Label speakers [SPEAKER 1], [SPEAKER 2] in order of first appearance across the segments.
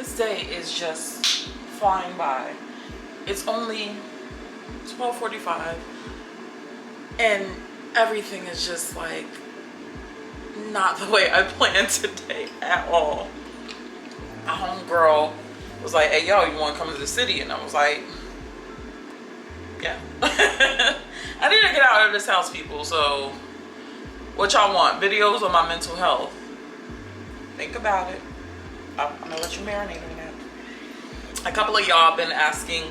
[SPEAKER 1] This day is just flying by. It's only 12:45 and everything is just like not the way I planned today at all. My homegirl was like, hey yo, you want to come to the city? And I was like, yeah. I need to get out of this house, people. So what y'all want? Videos on my mental health? Think about it. I'm gonna let you marinate on that. A couple of y'all been asking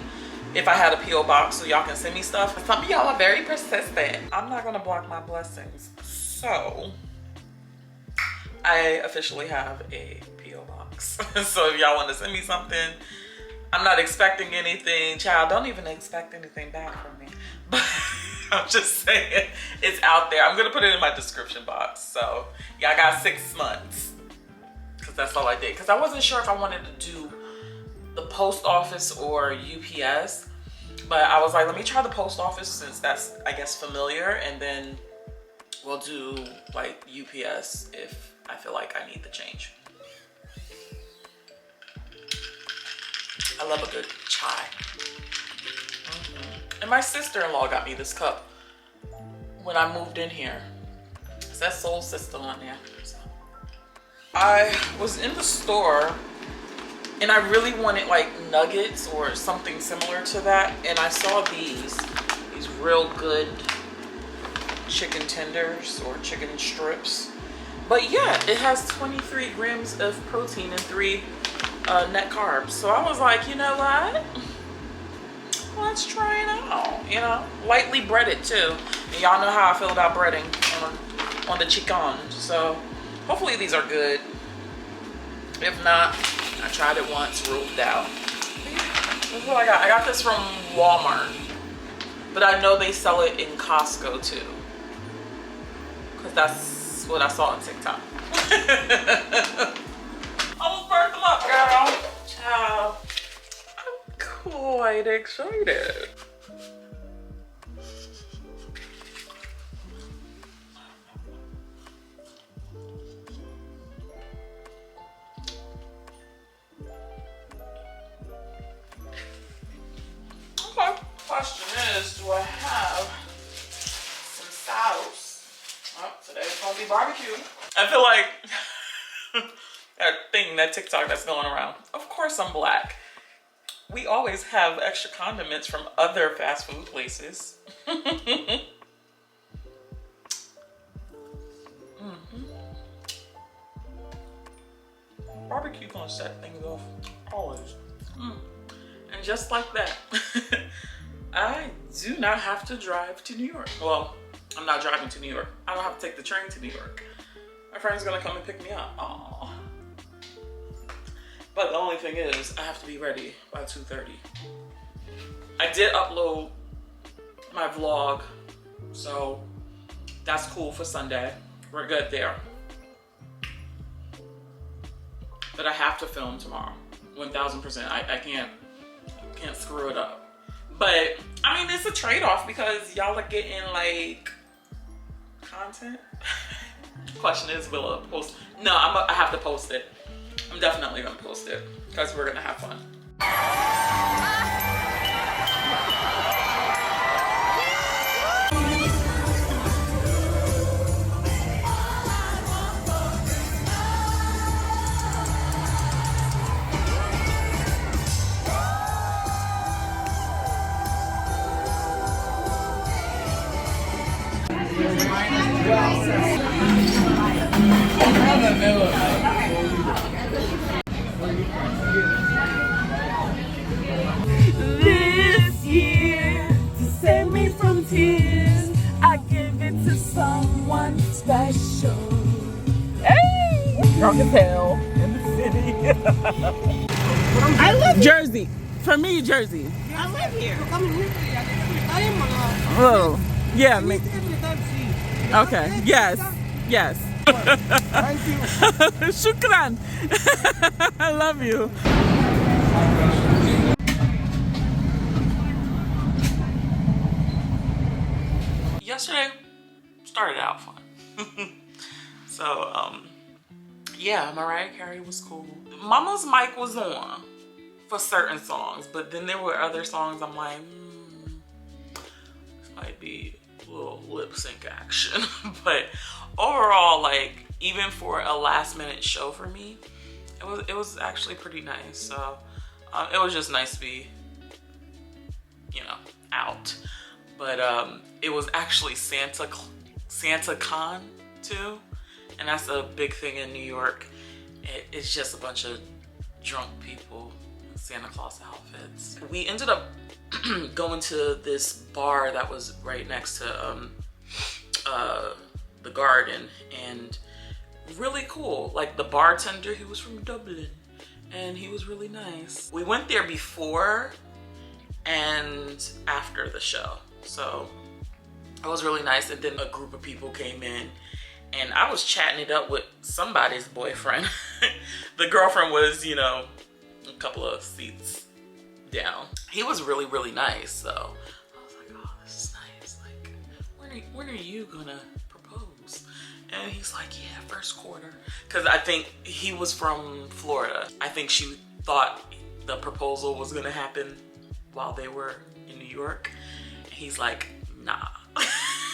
[SPEAKER 1] if I had a P.O. box so y'all can send me stuff. Some of y'all are very persistent. I'm not gonna block my blessings. So I officially have a P.O. box. So if y'all want to send me something, I'm not expecting anything. Child, don't even expect anything back from me. But I'm just saying, it's out there. I'm gonna put it in my description box. So y'all got 6 months, because that's all I did. Because I wasn't sure if I wanted to do the post office or UPS, but I was like, let me try the post office since that's, I guess, familiar, and then we'll do like UPS if I feel like I need the change. I love a good chai. And my sister-in-law got me this cup when I moved in here. It says Soul Sister on there. So I was in the store and I really wanted like nuggets or something similar to that. And I saw these real good chicken tenders or chicken strips. But yeah, it has 23 grams of protein and 3 net carbs. So I was like, you know what? Let's try it out. You know, lightly breaded too. And y'all know how I feel about breading on the chicken. So hopefully these are good. If not, I tried it once, ruled out. That's what I got. I got this from Walmart, but I know they sell it in Costco too, because that's what I saw on TikTok. Almost burnt them up, girl. Ciao. I'm quite excited. Okay, question is, do I have some sauce? Well, today's gonna be barbecue. I feel like that TikTok that's going around. Of course I'm black. We always have extra condiments from other fast food places. Barbecue gonna set things off, always. And just like that, I do not have to drive to New York. Well, I'm not driving to New York. I don't have to take the train to New York. My friend's gonna come and pick me up. Aww. But the only thing is, I have to be ready by 2:30. I did upload my vlog, so that's cool for Sunday. We're good there. But I have to film tomorrow, 1000%. I can't screw it up. But I mean, it's a trade-off because y'all are getting like content. Question is, will I post? No, I have to post it. I'm definitely gonna post it because we're gonna have fun. This year, to save me from tears, I give it to someone special. Hey! Drunk as hell in the city. I live here. Jersey. For me, Jersey.
[SPEAKER 2] I live here.
[SPEAKER 1] Oh, yeah. Okay. Yes. Yes.
[SPEAKER 2] Thank you.
[SPEAKER 1] Shukran. I love you. Yesterday started out fun. So, Yeah, Mariah Carey was cool. Mama's mic was on for certain songs, but then there were other songs I'm like, this might be a little lip sync action. But overall, like, even for a last minute show for me, it was actually pretty nice. So it was just nice to be, you know, out. But it was actually SantaCon too, and that's a big thing in New York. It's just a bunch of drunk people in Santa Claus outfits. We ended up going to this bar that was right next to the garden, and really cool. Like, the bartender, he was from Dublin, and he was really nice. We went there before and after the show, so it was really nice. And then a group of people came in, and I was chatting it up with somebody's boyfriend. The girlfriend was, you know, a couple of seats down. He was really, really nice. So I was like, oh, this is nice. Like, when are you gonna propose? And he's like, yeah, first quarter. Cause I think he was from Florida. I think she thought the proposal was gonna happen while they were in New York. And he's like, nah.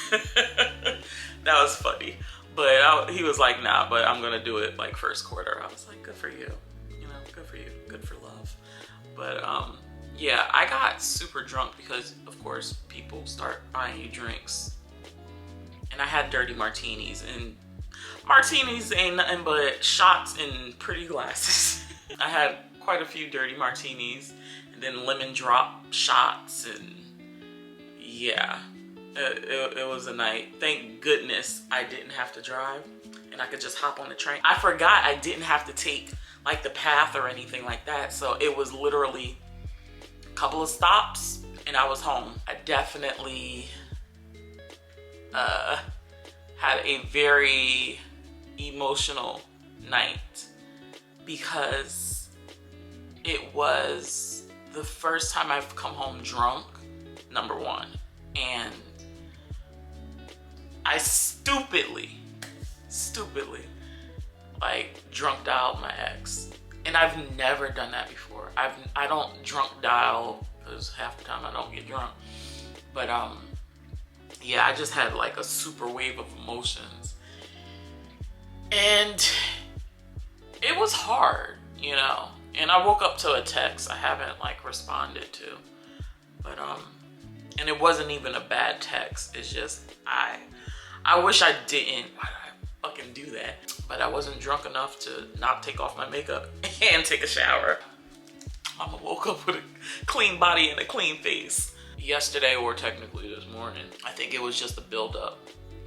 [SPEAKER 1] That was funny. But he was like, nah, but I'm gonna do it like first quarter. I was like, good for you. You know, good for you. Good for love. But yeah, I got super drunk because, of course, people start buying you drinks. And I had dirty martinis, and martinis ain't nothing but shots in pretty glasses. I had quite a few dirty martinis, and then lemon drop shots, and yeah. It was a night. Thank goodness I didn't have to drive and I could just hop on the train. I forgot I didn't have to take like the path or anything like that. So it was literally a couple of stops and I was home. I definitely had a very emotional night because it was the first time I've come home drunk, number one. And I stupidly, like, drunk dialed my ex. And I've never done that before. I don't drunk dial because half the time I don't get drunk. But yeah, I just had like a super wave of emotions. And it was hard, you know. And I woke up to a text I haven't like responded to. But and it wasn't even a bad text. It's just I wish I didn't. Why did I fucking do that? But I wasn't drunk enough to not take off my makeup and take a shower. Mama woke up with a clean body and a clean face. Yesterday, or technically this morning, I think it was just a buildup,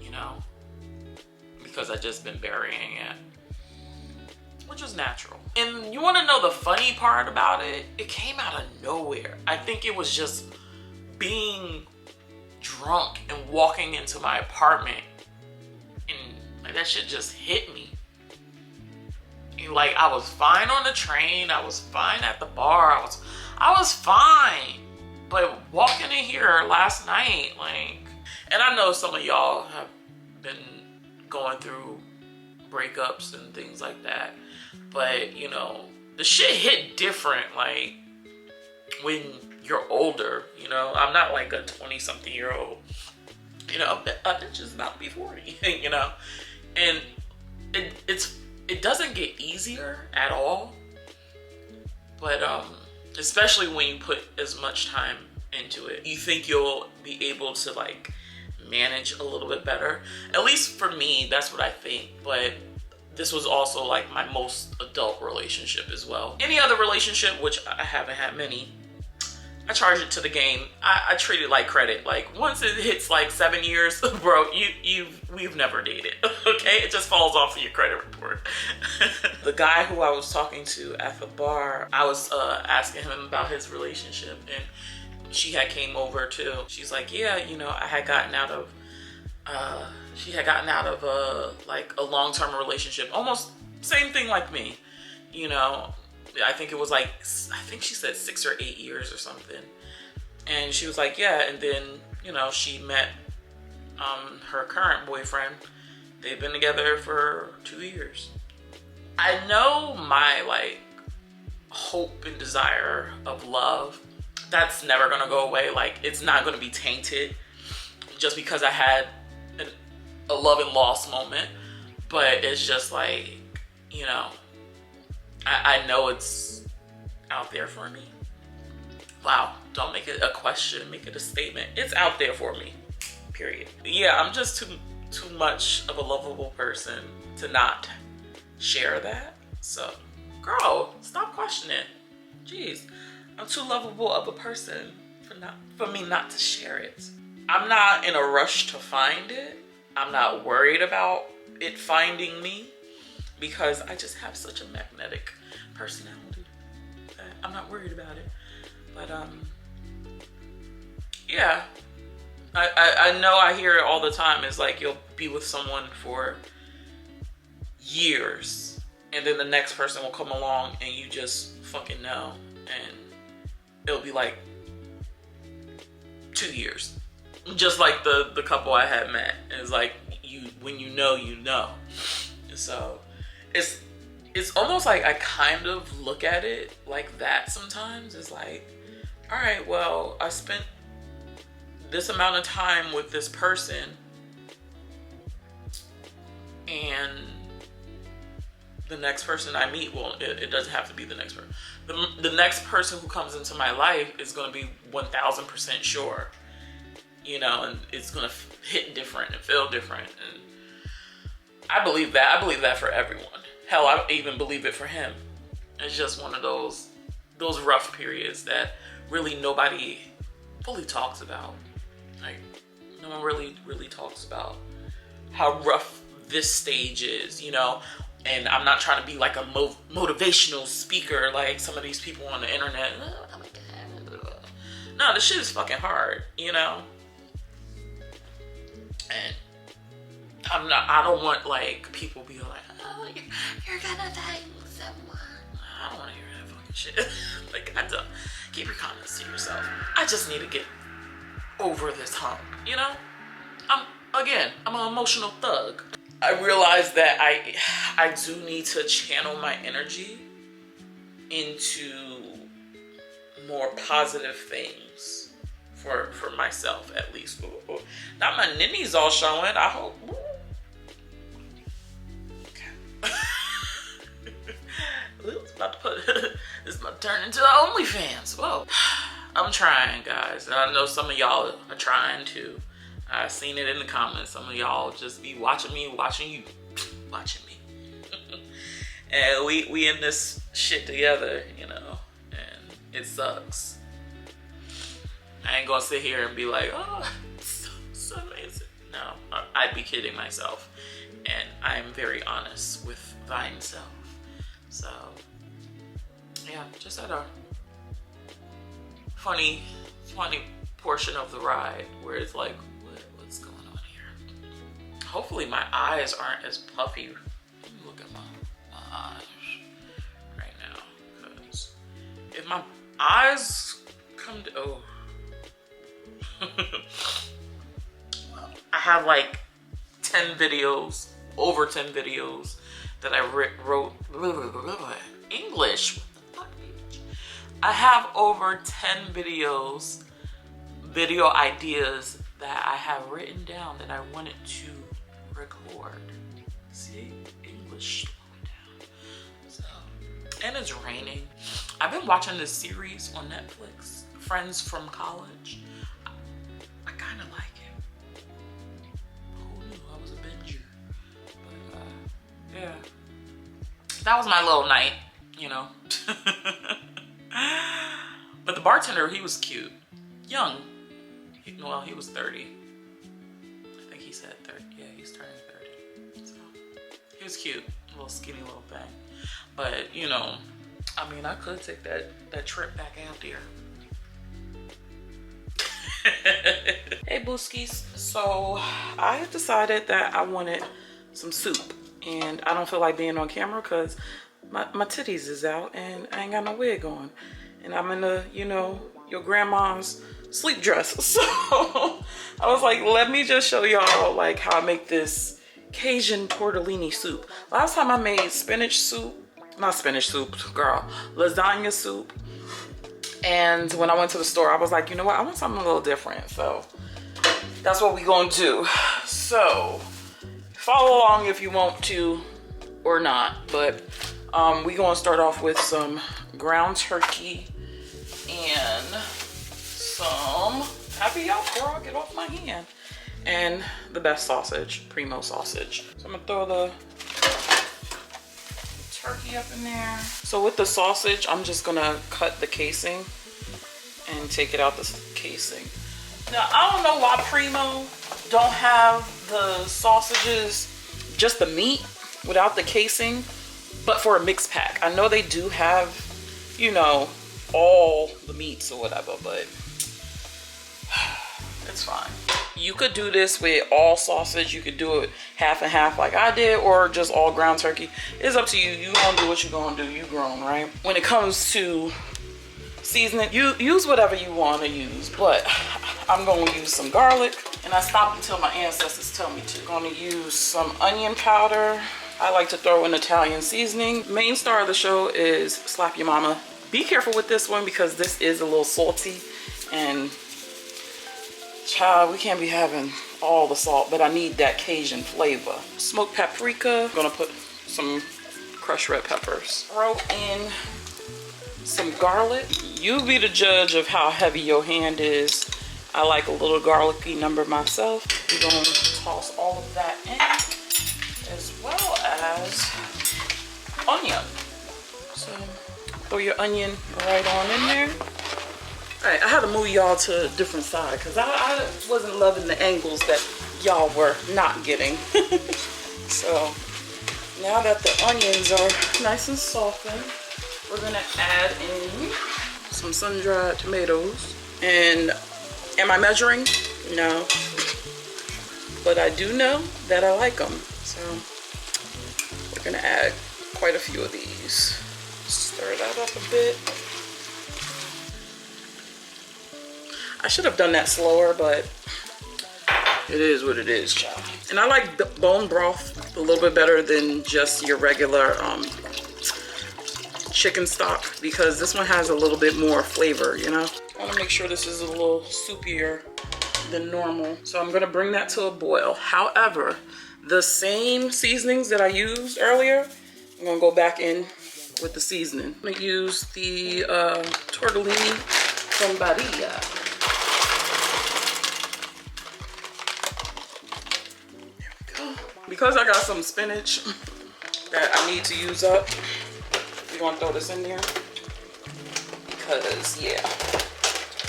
[SPEAKER 1] you know, because I just been burying it, which is natural. And you want to know the funny part about it? It came out of nowhere. I think it was just being drunk and walking into my apartment, and like that shit just hit me. And like, I was fine on the train, I was fine at the bar, I was fine. But walking in here last night, like, and I know some of y'all have been going through breakups and things like that, but you know, the shit hit different, like, when you're older, you know. I'm not like a 20-something year old, you know. A bitch is about to be 40, you know. And it doesn't get easier at all, but especially when you put as much time into it, you think you'll be able to like manage a little bit better. At least for me, that's what I think. But this was also like my most adult relationship as well. Any other relationship, which I haven't had many, I charge it to the game. I treat it like credit. Like, once it hits like 7 years, bro, we've never dated, okay? It just falls off of your credit report. The guy who I was talking to at the bar, I was asking him about his relationship, and she had came over too. She's like, yeah, you know, I had gotten out of, she had gotten out of like a long-term relationship, almost same thing like me, you know. I think it was like, I think she said 6 or 8 years or something. And she was like, yeah. And then, you know, she met her current boyfriend. They've been together for 2 years. I know my like hope and desire of love, that's never gonna go away. Like, it's not gonna be tainted just because I had a love and loss moment. But it's just like, you know, I know it's out there for me. Wow, don't make it a question, make it a statement. It's out there for me, period. Yeah, I'm just too much of a lovable person to not share that. So, girl, stop questioning. Jeez, I'm too lovable of a person for me not to share it. I'm not in a rush to find it. I'm not worried about it finding me because I just have such a magnetic personality that I'm not worried about it. But yeah, I know I hear it all the time. It's like you'll be with someone for years and then the next person will come along and you just fucking know, and it'll be like 2 years, just like the couple I had met. It's like when you know. So it's almost like I kind of look at it like that sometimes. It's like, all right, well, I spent this amount of time with this person, and the next person I meet, well, it doesn't have to be the next person. The next person who comes into my life is going to be 1000% sure, you know, and it's going to hit different and feel different. And I believe that. I believe that for everyone. Hell, I even believe it for him. It's just one of those rough periods that really nobody fully talks about. Like, no one really talks about how rough this stage is, you know. And I'm not trying to be like a motivational speaker like some of these people on the internet. Oh my God. No, this shit is fucking hard, you know. And I don't want like people be like, oh, you're gonna find someone. I don't want to hear that fucking shit. Like, I don't. Keep your comments to yourself. I just need to get over this hump, you know? I'm an emotional thug. I realize that I do need to channel my energy into more positive things for myself, at least. Ooh. Not my ninnies all showing, I hope. Ooh. Okay. This is about to turn into the OnlyFans. Whoa. I'm trying, guys. And I know some of y'all are trying too. I've seen it in the comments. Some of y'all just be watching me, watching you, watching me. And we in this shit together, you know, and it sucks. I ain't gonna sit here and be like, oh, it's so amazing. No, I'd be kidding myself. And I'm very honest with thine self. So, yeah, just at a funny portion of the ride where it's like, what's going on here? Hopefully my eyes aren't as puffy. Let me look at my eyes right now, because if my eyes come to, oh. I have like 10 videos, over 10 videos that I wrote, English, what the fuck, bitch? I have over 10 video ideas that I have written down that I wanted to record. See, English slowing down. So, and it's raining. I've been watching this series on Netflix, Friends from College. I kind of like it. Who knew I was a binger? But yeah, that was my little night, you know. But the bartender, he was cute, young. Well, he was 30. I think he said 30. Yeah, he's turning 30. So he was cute, a little skinny little thing. But you know, I mean, I could take that trip back out there. Hey Booskies, so I decided that I wanted some soup, and I don't feel like being on camera because my titties is out and I ain't got no wig on, and I'm in the, you know, your grandma's sleep dress. So I was like, let me just show y'all like how I make this Cajun Tortellini soup. Last time I made spinach soup, not spinach soup, girl, lasagna soup. And when I went to the store, I was like, you know what? I want something a little different. So that's what we gonna do. So follow along if you want to or not. But we gonna start off with some ground turkey and some, happy y'all, girl, get off my hand. And the best sausage, primo sausage. So I'm gonna throw the turkey up in there. So with the sausage, I'm just gonna cut the casing and take it out the casing. Now, I don't know why primo don't have the sausages, just the meat without the casing, but for a mixed pack. I know they do have, you know, all the meats or whatever, but it's fine. You could do this with all sausage. You could do it half and half like I did, or just all ground turkey. It's up to you. You gonna do what you gonna do. You grown, right? When it comes to seasoning, you use whatever you want to use, but I'm gonna use some garlic, and I stopped until my ancestors tell me to. I'm gonna use some onion powder. I like to throw in Italian seasoning. Main star of the show is Slap Your Mama. Be careful with this one because this is a little salty, and child, we can't be having all the salt, but I need that Cajun flavor. Smoked paprika. I'm gonna put some crushed red peppers. Throw in some garlic. You be the judge of how heavy your hand is. I like a little garlicky number myself. We're gonna toss all of that in, as well as onion. So throw your onion right on in there. All right, I had to move y'all to a different side because I wasn't loving the angles that y'all were not getting. So now that the onions are nice and softened, we're gonna add in some sun-dried tomatoes. And am I measuring? No. But I do know that I like them. So we're gonna add quite a few of these. Stir that up a bit. I should have done that slower, but it is what it is, child. And I like the bone broth a little bit better than just your regular chicken stock, because this one has a little bit more flavor, you know? I want to make sure this is a little soupier than normal. So I'm going to bring that to a boil. However, the same seasonings that I used earlier, I'm going to go back in with the seasoning. I'm going to use the tortellini from Barilla. Because I got some spinach that I need to use up, we're gonna throw this in there. Because, yeah,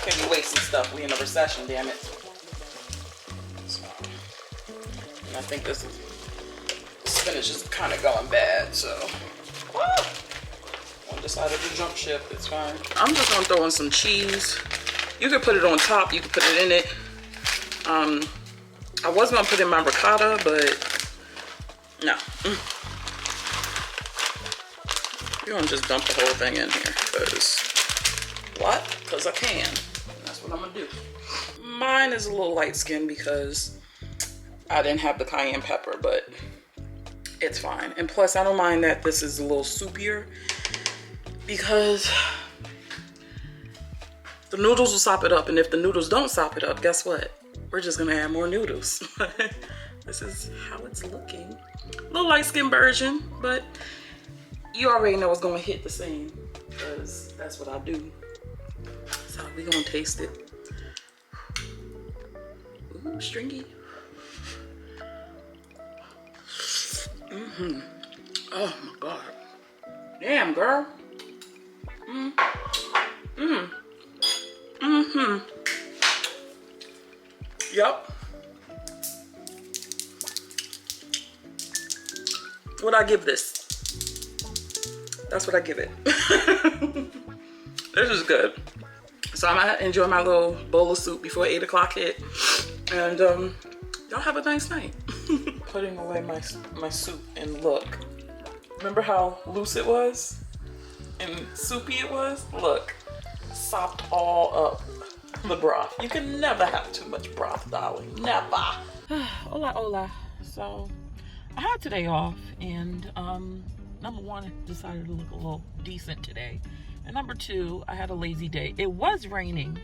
[SPEAKER 1] can't be wasting stuff. We in a recession, damn it. So, and I think this spinach is kind of going bad, so. One decided to jump ship, it's fine. I'm just gonna throw in some cheese. You could put it on top, you could put it in it. I was gonna put in my ricotta, but no. You're gonna just dump the whole thing in here, because what? Because I can. And that's what I'm gonna do. Mine is a little light skinned because I didn't have the cayenne pepper, but it's fine. And plus, I don't mind that this is a little soupier because the noodles will sop it up, and if the noodles don't sop it up, guess what? We're just gonna add more noodles. This is how it's looking. A little light skin version, but you already know it's gonna hit the same because that's what I do. So we're gonna taste it. Ooh, stringy. Oh my God. Damn, girl. Yup. What I give this? That's what I give it. This is good. So I'm gonna enjoy my little bowl of soup before 8 o'clock hit. And y'all have a nice night. Putting away my soup, and look. Remember how loose it was? And soupy it was? Look. Sopped all up the broth. You can never have too much broth, darling. Never. Hola, hola. So I had today off, and number one, I decided to look a little decent today. And number two, I had a lazy day. It was raining,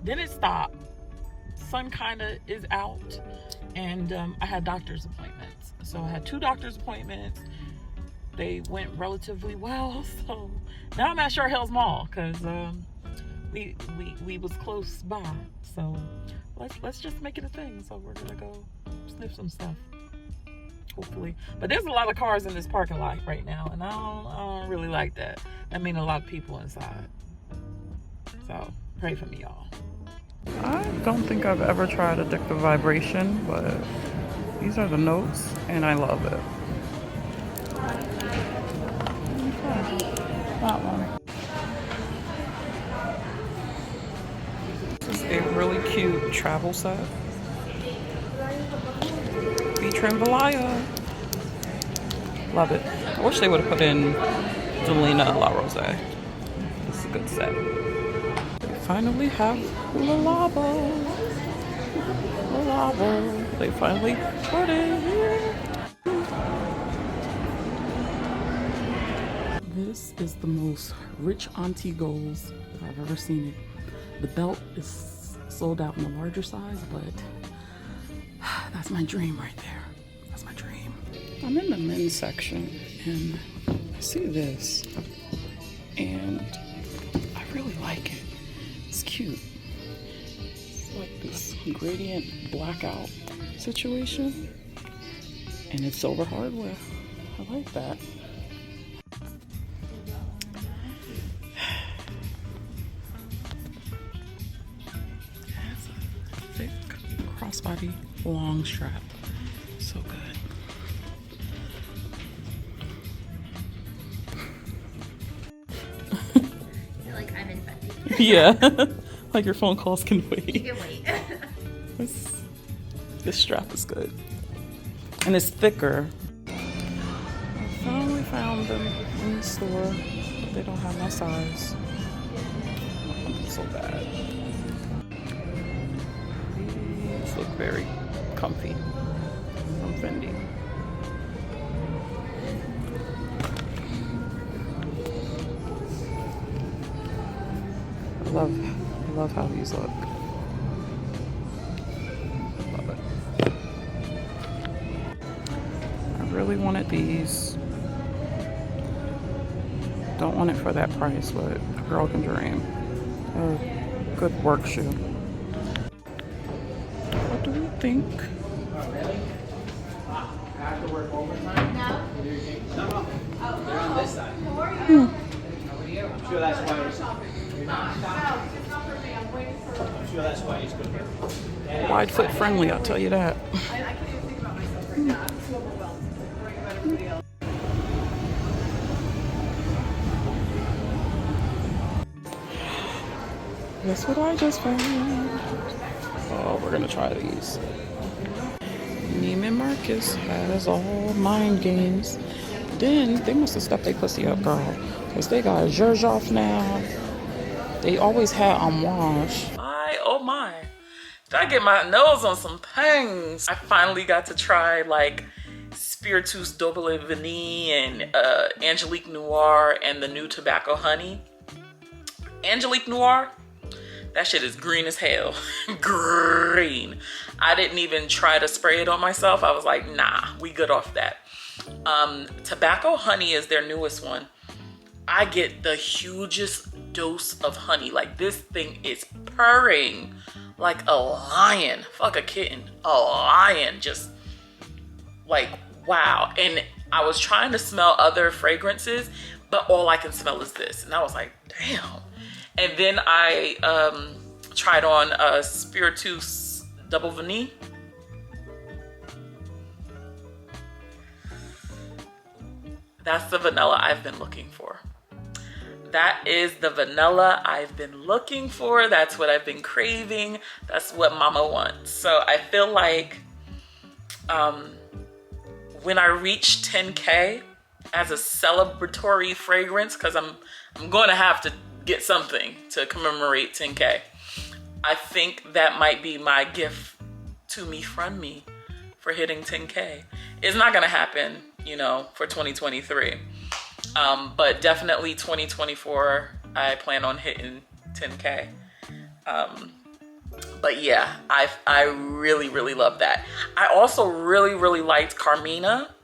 [SPEAKER 1] then it stopped. Sun kind of is out, and I had doctor's appointments. So I had 2 doctor's appointments. They went relatively well. So now I'm at Short Hills Mall because we was close by. So let's just make it a thing. So we're gonna go sniff some stuff, hopefully. But there's a lot of cars in this parking lot right now, and I don't really like that. That means a lot of people inside. So pray for me, y'all. I don't think I've ever tried Addictive Vibration, but these are the notes, and I love it. Okay. That one. This is a really cute travel set. Featuring Valaya. Love it. I wish they would have put in Delina La Rose. This is a good set. Finally have Lalabo. They finally put it here. This is the most rich auntie goals that I've ever seen it. The belt is sold out in the larger size, but that's my dream right there. That's my dream. I'm in the men's section and I see this and I really like it. It's cute. It's like this gradient blackout situation, and it's silver hardware. I like that. It has a thick crossbody long strap. So good.
[SPEAKER 3] I'm infected.
[SPEAKER 1] Yeah. Like your phone calls can wait.
[SPEAKER 3] You can wait.
[SPEAKER 1] This strap is good. And it's thicker. I finally found them in the store, but they don't have my size. I'm so bad. These look very comfy from Fendi. I love how these look. Love it. I really wanted these. Don't want it for that price, but a girl can dream. A good work shoe. What do we think?
[SPEAKER 4] Have to work overtime? No. They're on this side. I'm sure that's why I'm sure that's why he's good.
[SPEAKER 1] Wide foot friendly, I'll tell you that.
[SPEAKER 2] I can't even think about myself right now. I'm so overwhelmed. Worrying about everybody else.
[SPEAKER 1] Guess what I just found? Oh, we're gonna try these. Neiman Marcus has all mind games. Then they must have stepped their pussy up, girl. Because they got Zherzhoff now. They always had Amouage. My, oh my. Did I get my nose on some things? I finally got to try like Spiritus Double Vanille and Angelique Noir and the new Tobacco Honey. Angelique Noir, that shit is green as hell. Green. I didn't even try to spray it on myself. I was like, nah, we good off that. Tobacco Honey is their newest one. I get the hugest dose of honey. Like this thing is purring like a lion. Fuck a kitten. A lion. Just like, wow. And I was trying to smell other fragrances, but all I can smell is this. And I was like, damn. And then I tried on Spiritus Double Vanille. That's the vanilla I've been looking for. That is the vanilla I've been looking for. That's what I've been craving. That's what mama wants. So I feel like when I reach 10K as a celebratory fragrance, because I'm going to have to get something to commemorate 10K. I think that might be my gift to me from me for hitting 10K. it's not gonna happen, you know, for 2023. But definitely 2024, I plan on hitting 10K. But yeah, I really, really love that. I also really, really liked Carmina.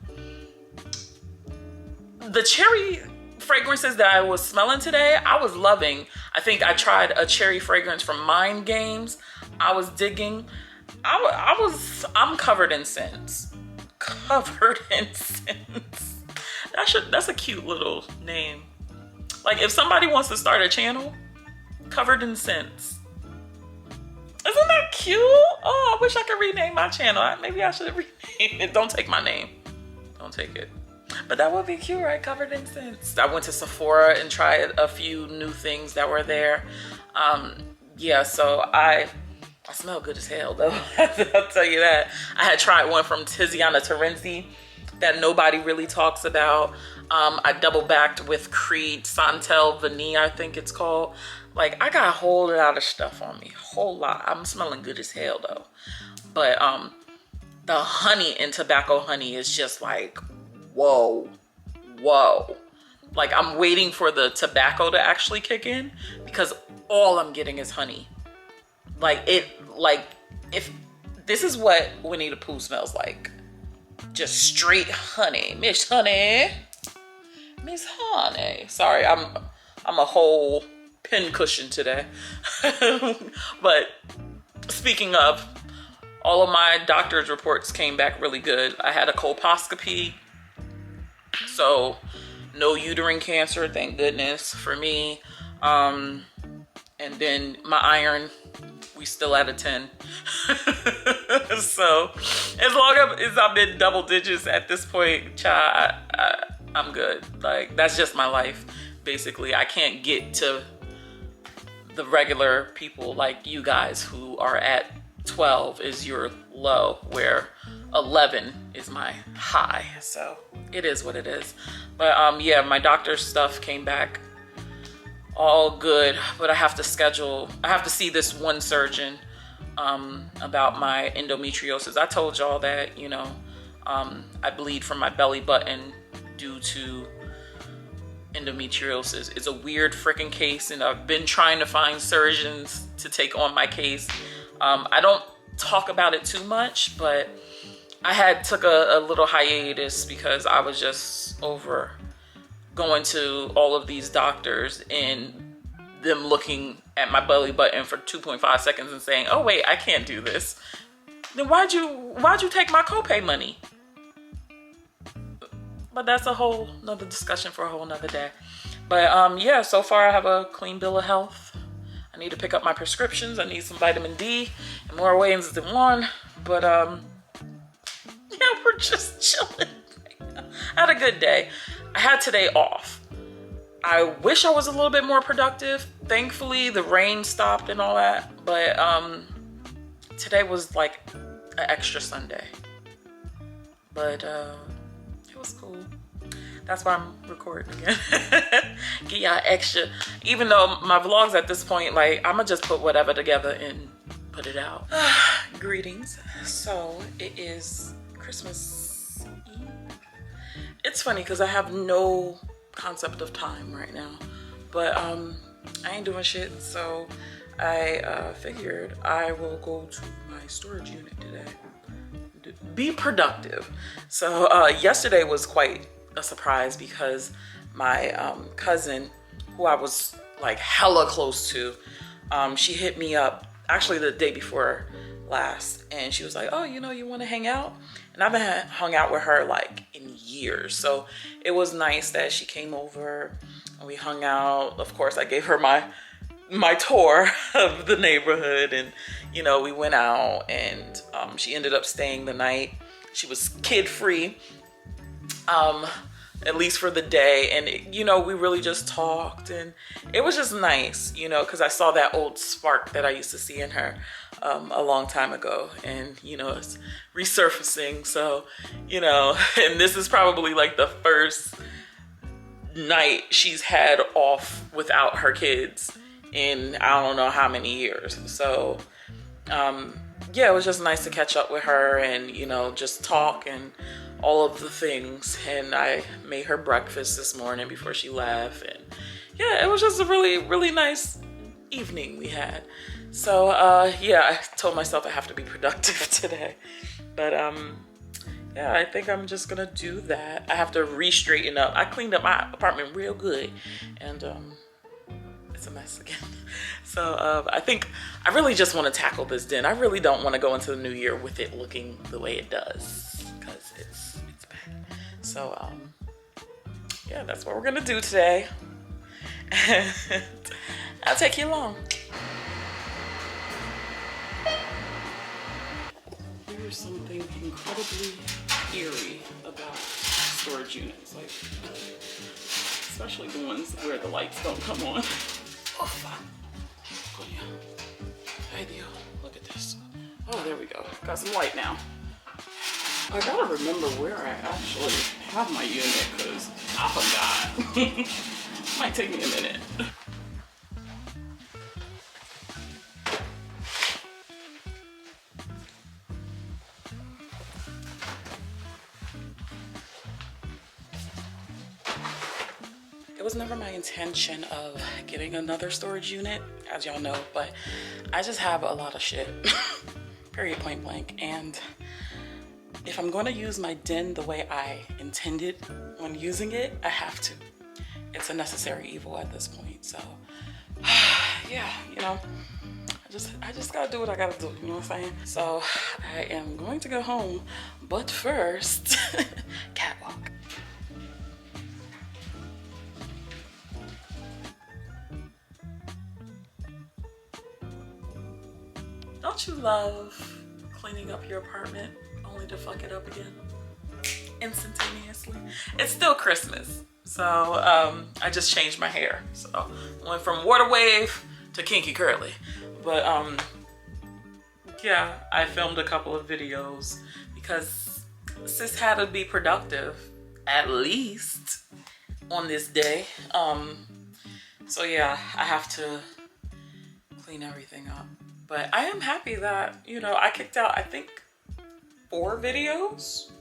[SPEAKER 1] The cherry fragrances that I was smelling today, I was loving. I think I tried a cherry fragrance from Mind Games. I was digging. I'm covered in scents. Covered in scents. That's a cute little name. Like if somebody wants to start a channel, Covered in Scents. Isn't that cute? Oh, I wish I could rename my channel. Maybe I should rename it. Don't take my name. Don't take it. But that would be cute, right? Covered in Scents. I went to Sephora and tried a few new things that were there. Yeah, so I smell good as hell though. I'll tell you that. I had tried one from Tiziana Terenzi that nobody really talks about. I double backed with Creed Santel Vanille, I think it's called. Like, I got a whole lot of stuff on me. Whole lot. I'm smelling good as hell though. But the honey in Tobacco Honey is just like, whoa. Like, I'm waiting for the tobacco to actually kick in because all I'm getting is honey. If this is what Winnie the Pooh smells like. Just straight honey. Miss Honey. Sorry, I'm a whole pin cushion today. But speaking of, all of my doctor's reports came back really good. I had a colposcopy, so no uterine cancer, thank goodness for me. And then my iron, we still at a 10. So as long as I'm in double digits at this point, child, I'm good. Like, that's just my life. Basically, I can't get to the regular people like you guys who are at 12 is your low, where 11 is my high. So it is what it is. But yeah, my doctor's stuff came back all good, but I have to see this one surgeon about my endometriosis. I told y'all that, you know, I bleed from my belly button due to endometriosis. It's a weird freaking case, and I've been trying to find surgeons to take on my case. I don't talk about it too much, but I took a little hiatus because I was just over going to all of these doctors and them looking at my belly button for 2.5 seconds and saying, oh wait, I can't do this. Then why'd you take my copay money? But that's a whole nother discussion for a whole nother day. But yeah, so far I have a clean bill of health. I need to pick up my prescriptions. I need some vitamin D in more ways than one. But yeah, we're just chilling. I had a good day. I had today off. I wish I was a little bit more productive. Thankfully, the rain stopped and all that. But today was like an extra Sunday. But it was cool. That's why I'm recording again. Get y'all extra. Even though my vlogs at this point, like, I'm gonna just put whatever together and put it out. Greetings. So it is Christmas Eve. It's funny because I have no concept of time right now, but I ain't doing shit, so I figured I will go to my storage unit today. Be productive. So yesterday was quite a surprise because my cousin, who I was like hella close to, she hit me up actually the day before last, and she was like, oh, you know, you want to hang out? And I haven't hung out with her like in years, so it was nice that she came over and we hung out. Of course, I gave her my tour of the neighborhood, and you know, we went out, and she ended up staying the night. She was kid free, at least for the day, and you know, we really just talked, and it was just nice, you know, because I saw that old spark that I used to see in her a long time ago, and you know, it's resurfacing. So, you know, and this is probably like the first night she's had off without her kids in I don't know how many years. So yeah, it was just nice to catch up with her and, you know, just talk and all of the things. And I made her breakfast this morning before she left. And yeah, it was just a really, really nice evening we had. So yeah, I told myself I have to be productive today. But yeah, I think I'm just gonna do that. I have to re-straighten up. I cleaned up my apartment real good, and it's a mess again. So I think I really just want to tackle this den. I really don't want to go into the new year with it looking the way it does, because it's bad. So yeah, that's what we're gonna do today. I'll take you along. There's something incredibly eerie about storage units, like especially the ones where the lights don't come on. Oh fuck. Oh yeah. Ideal. Look at this. Oh, there we go. Got some light now. I gotta remember where I actually have my unit because I forgot. Might take me a minute. It was never my intention of getting another storage unit, as y'all know, but I just have a lot of shit, period, point blank. And if I'm going to use my den the way I intended when using it, I have to. It's a necessary evil at this point. So yeah, you know, I just gotta do what I gotta do, you know what I'm saying? So I am going to go home, but first, catwalk. Don't you love cleaning up your apartment only to fuck it up again instantaneously? It's still Christmas, so I just changed my hair. So I went from water wave to kinky curly. But yeah, I filmed a couple of videos because sis had to be productive at least on this day. So yeah, I have to clean everything up. But I am happy that, you know, I kicked out, I think, 4 videos.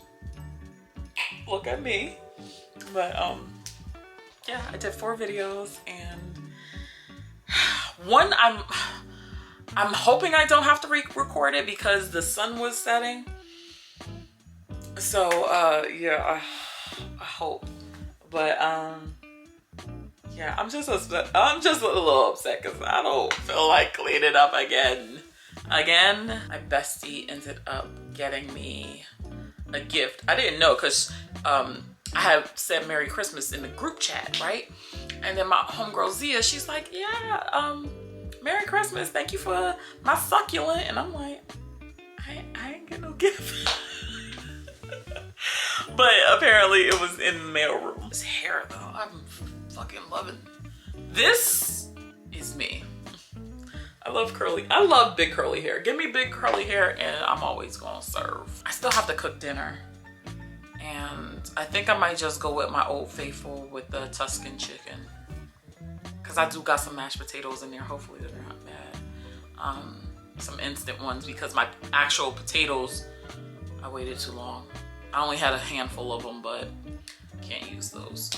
[SPEAKER 1] Look at me. But yeah, I did 4 videos, and one I'm hoping I don't have to re-record it because the sun was setting. So yeah, I hope. But yeah, I'm just a little upset because I don't feel like cleaning up again. My bestie ended up getting me a gift. I didn't know because I had said Merry Christmas in the group chat, right? And then my homegirl Zia, she's like, yeah, Merry Christmas, thank you for my succulent. And I'm like, I ain't get no gift. But apparently it was in the mailroom. This hair though, I'm fucking loving. This is me. I love big curly hair. Give me big curly hair and I'm always gonna serve. I still have to cook dinner. And I think I might just go with my Old Faithful with the Tuscan chicken. Cause I do got some mashed potatoes in there. Hopefully they're not bad. Some instant ones because my actual potatoes, I waited too long. I only had a handful of them, but can't use those.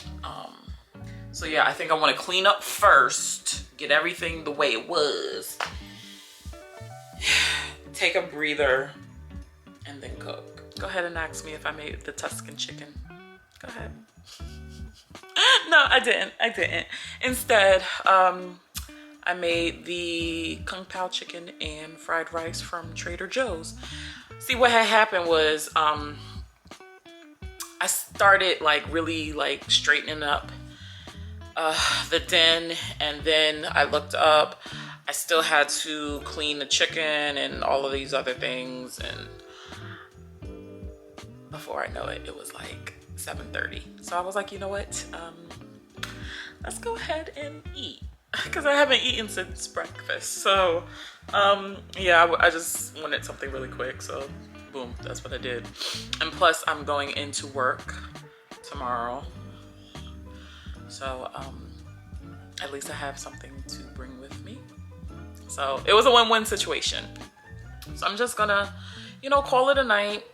[SPEAKER 1] So yeah, I think I want to clean up first, get everything the way it was, take a breather, and then cook. Go ahead and ask me if I made the Tuscan chicken. Go ahead. No, I didn't. Instead, I made the Kung Pao chicken and fried rice from Trader Joe's. See, what had happened was I started like really like straightening up the den, and then I looked up, I still had to clean the chicken and all of these other things, and before I know it, it was like 7:30. So I was like, you know what, let's go ahead and eat because I haven't eaten since breakfast. So yeah, I just wanted something really quick, so boom, that's what I did. And plus I'm going into work tomorrow, so at least I have something to bring with me. So it was a win-win situation. So I'm just gonna, you know, call it a night,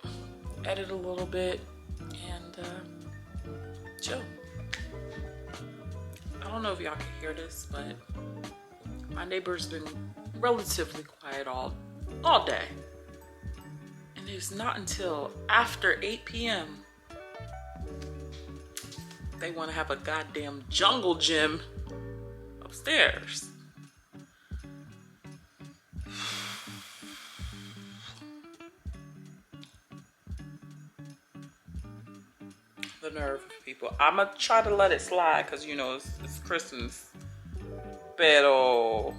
[SPEAKER 1] edit a little bit, and chill. I don't know if y'all can hear this, but my neighbor's been relatively quiet all day. And it's not until after 8 p.m. they want to have a goddamn jungle gym upstairs. The nerve of people. I'ma try to let it slide because, you know, it's Christmas. Pero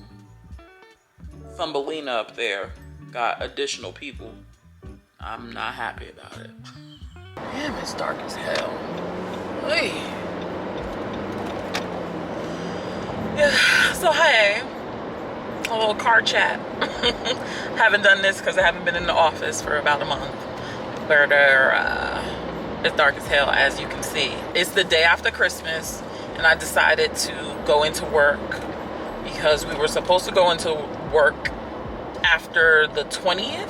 [SPEAKER 1] Thumbelina up there got additional people. I'm not happy about it. Damn, it's dark as hell. Hey. Yeah, so hey, a little car chat. Haven't done this because I haven't been in the office for about a month. Where it's dark as hell, as you can see. It's the day after Christmas, and I decided to go into work because we were supposed to go into work after the 20th.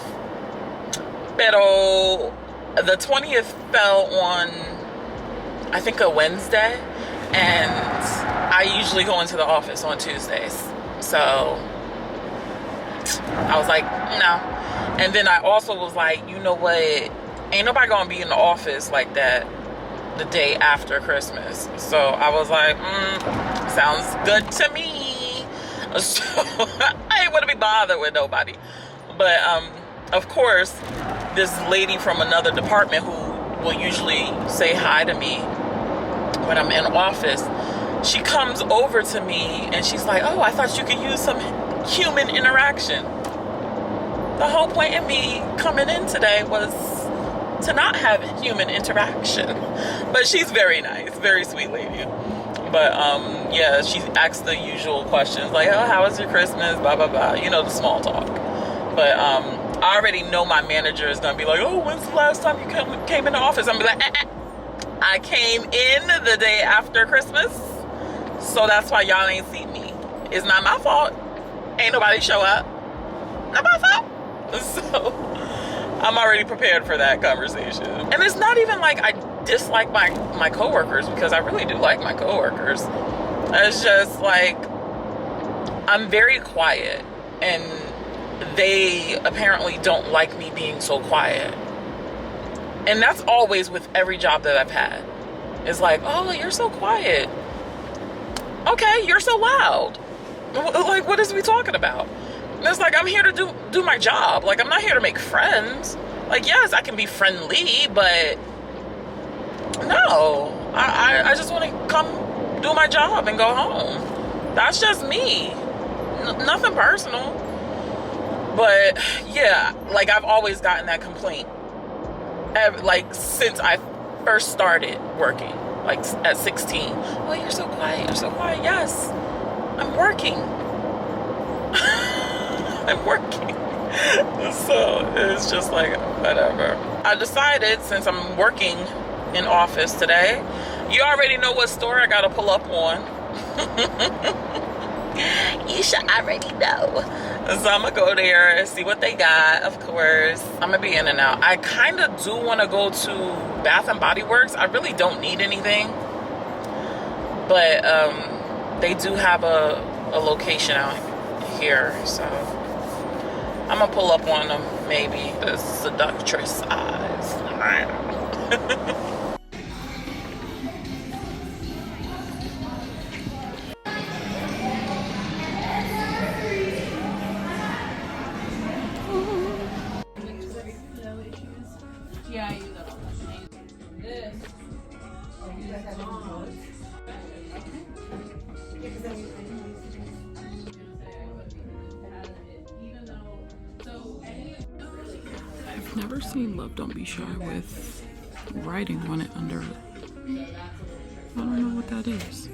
[SPEAKER 1] Pero the 20th fell on, I think, a Wednesday, and I usually go into the office on Tuesdays. So I was like, no. And then I also was like, you know what? Ain't nobody gonna be in the office like that the day after Christmas. So I was like, sounds good to me. So I ain't wanna be bothered with nobody. But of course, this lady from another department who will usually say hi to me when I'm in office, she comes over to me and she's like, oh, I thought you could use some human interaction. The whole point of me coming in today was to not have human interaction. But she's very nice, very sweet lady. But yeah, she asks the usual questions like, oh, how was your Christmas, blah blah blah, you know, the small talk. But I already know my manager is gonna be like, oh, when's the last time you came in the office? I'm gonna be like, I came in the day after Christmas, so that's why y'all ain't see me. It's not my fault. Ain't nobody show up. Not my fault. So I'm already prepared for that conversation. And it's not even like I dislike my coworkers, because I really do like my coworkers. It's just like I'm very quiet, and they apparently don't like me being so quiet. And that's always with every job that I've had. It's like, oh, you're so quiet. Okay, you're so loud. Like, what is we talking about? And it's like, I'm here to do my job. Like, I'm not here to make friends. Like, yes, I can be friendly, but no. I just want to come do my job and go home. That's just me. Nothing personal. But yeah, like, I've always gotten that complaint. Like, since I first started working, like at 16. Oh, you're so quiet. You're so quiet. Yes, I'm working. I'm working. So it's just like, whatever. I decided, since I'm working in office today, you already know what store I gotta pull up on. You should already know. So I'm gonna go there and see what they got. Of course, I'm gonna be in and out. I kind of do want to go to Bath and Body Works. I really don't need anything, but they do have a location out here, so I'm gonna pull up on them. Maybe the seductress eyes. I don't know. I've never seen Love Don't Be Shy with writing on it under. I don't know what that is.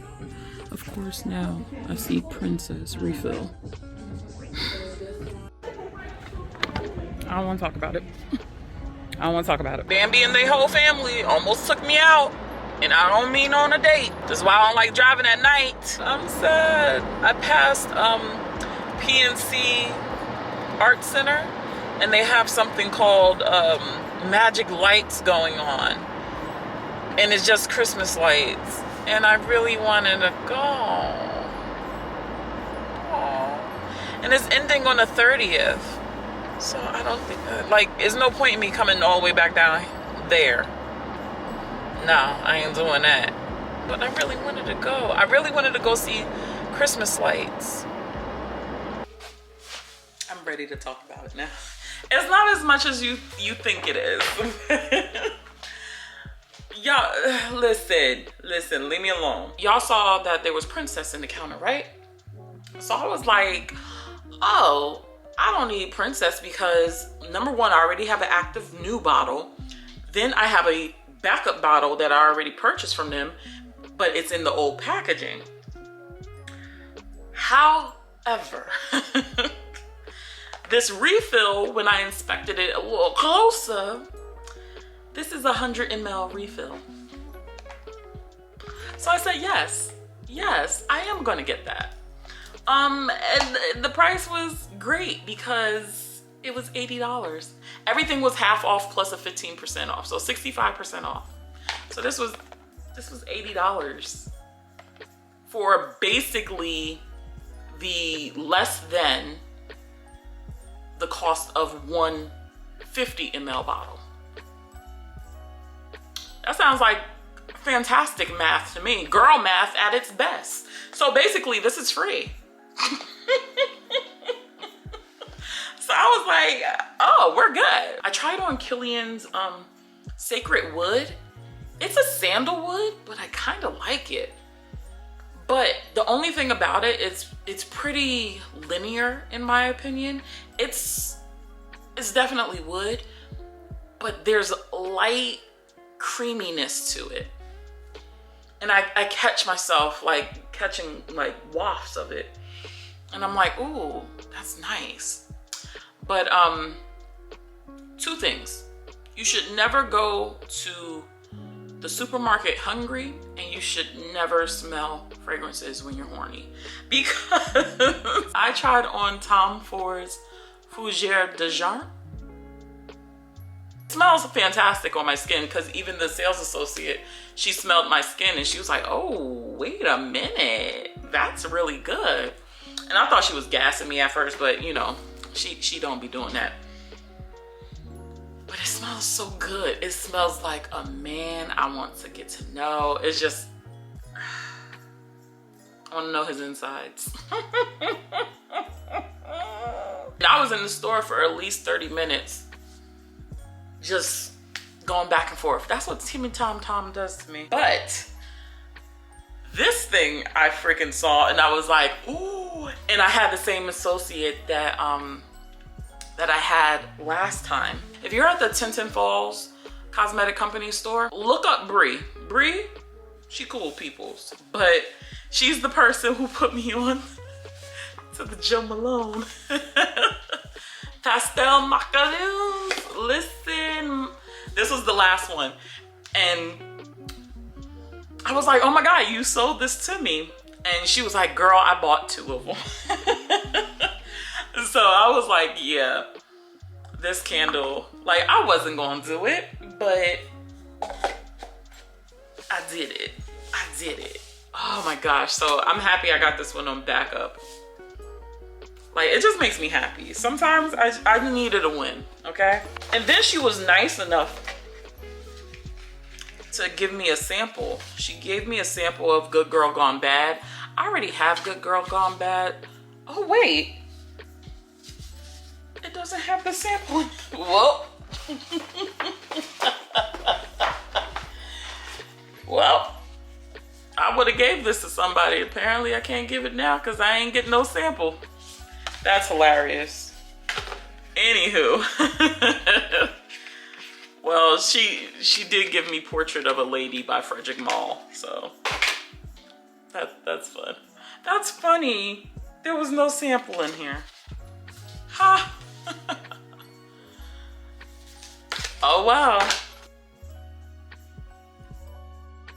[SPEAKER 1] Of course, now I see Princess refill. I don't want to talk about it. I don't want to talk about it. Bambi and their whole family almost took me out. And I don't mean on a date. That's why I don't like driving at night. I'm sad. I passed PNC Art Center and they have something called magic lights going on, and it's just Christmas lights, and I really wanted to go. Oh. And it's ending on the 30th, so I don't think like there's no point in me coming all the way back down there. No, I ain't doing that. But I really wanted to go. I really wanted to go see Christmas lights. I'm ready to talk about it now. It's not as much as you think it is. Y'all, listen, leave me alone. Y'all saw that there was Princess in the counter, right? So I was like, oh, I don't need Princess because number one, I already have an active new bottle. Then I have a backup bottle that I already purchased from them, but it's in the old packaging. However, this refill, when I inspected it a little closer, this is a 100 ml refill. So I said, yes, I am gonna get that. And the price was great because it was $80. Everything was half off plus a 15% off, so 65% off. So this was $80 for basically the less than the cost of one 50 ml bottle. That sounds like fantastic math to me. Girl math at its best. So basically this is free. So I was like, oh, we're good. I tried on Killian's Sacred Wood. It's a sandalwood, but I kind of like it. But the only thing about it is it's pretty linear in my opinion. It's definitely wood, but there's light creaminess to it. And I catch myself like catching like wafts of it. And I'm like, ooh, that's nice. But two things. You should never go to the supermarket hungry, and you should never smell fragrances when you're horny. Because I tried on Tom Ford's Fougère de Jean. It smells fantastic on my skin because even the sales associate, she smelled my skin and she was like, oh, wait a minute. That's really good. And I thought she was gassing me at first, but you know, she don't be doing that. But it smells so good. It smells like a man I want to get to know. It's just, I want to know his insides. I was in the store for at least 30 minutes, just going back and forth. That's what Timmy Tom does to me. But this thing I freaking saw and I was like, ooh. And I had the same associate that that I had last time. If you're at the Tinton Falls Cosmetic Company store, look up Bree. Bree, she cool peoples, but she's the person who put me on to the Joe Malone Pastel Macaroons. Listen, this was the last one. And I was like, oh my God, you sold this to me. And she was like, girl, I bought 2 of them. So I was like, yeah, this candle, like I wasn't gonna do it, but I did it. Oh my gosh. So I'm happy I got this one on backup. Like, it just makes me happy. Sometimes I needed a win, okay? And then she was nice enough to give me a sample. She gave me a sample of Good Girl Gone Bad. I already have Good Girl Gone Bad. Oh wait, it doesn't have the sample. Whoa. Well, I would have gave this to somebody. Apparently I can't give it now because I ain't getting no sample. That's hilarious. Anywho. Well, she did give me Portrait of a Lady by Frederick Malle, so that's fun. That's funny. There was no sample in here. Ha! Oh wow.